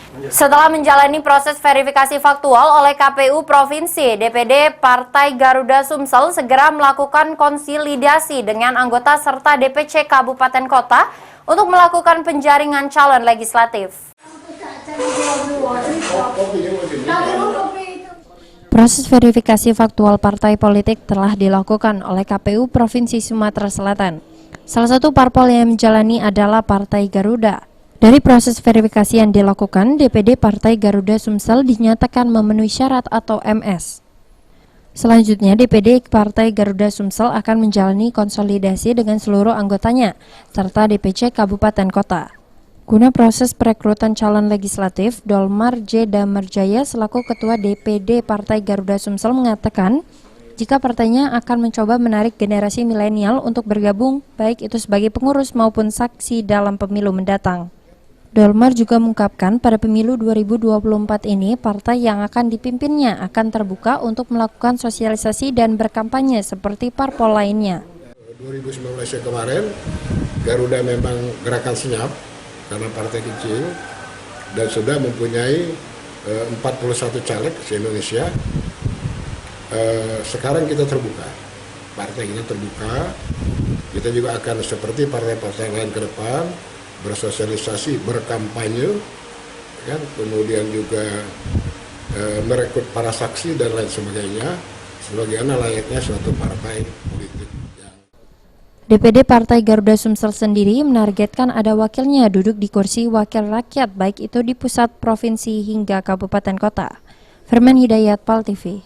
Setelah menjalani proses verifikasi faktual oleh KPU Provinsi, DPD Partai Garuda Sumsel segera melakukan konsolidasi dengan anggota serta DPC Kabupaten Kota untuk melakukan penjaringan calon legislatif. Proses verifikasi faktual partai politik telah dilakukan oleh KPU Provinsi Sumatera Selatan. Salah satu parpol yang menjalani adalah Partai Garuda. Dari proses verifikasi yang dilakukan, DPD Partai Garuda Sumsel dinyatakan memenuhi syarat atau MS. Selanjutnya, DPD Partai Garuda Sumsel akan menjalani konsolidasi dengan seluruh anggotanya, serta DPC Kabupaten Kota. Guna proses perekrutan calon legislatif, Dolmar J. Damarjaya selaku Ketua DPD Partai Garuda Sumsel mengatakan, jika partainya akan mencoba menarik generasi milenial untuk bergabung, baik itu sebagai pengurus maupun saksi dalam pemilu mendatang. Dolmar juga mengungkapkan pada pemilu 2024 ini, partai yang akan dipimpinnya akan terbuka untuk melakukan sosialisasi dan berkampanye seperti parpol lainnya. 2019 yang kemarin, Garuda memang gerakan senyap karena partai kecil dan sudah mempunyai 41 caleg se-Indonesia. Sekarang kita terbuka, partai kita terbuka, kita juga akan seperti partai-partai lain ke depan, bersosialisasi, berkampanye, kan? Kemudian juga merekrut para saksi dan lain sebagainya, sebagaimana layaknya suatu partai politik. DPD Partai Garuda Sumsel sendiri menargetkan ada wakilnya duduk di kursi wakil rakyat, baik itu di pusat, provinsi, hingga kabupaten kota. Firman Hidayat, PAL TV.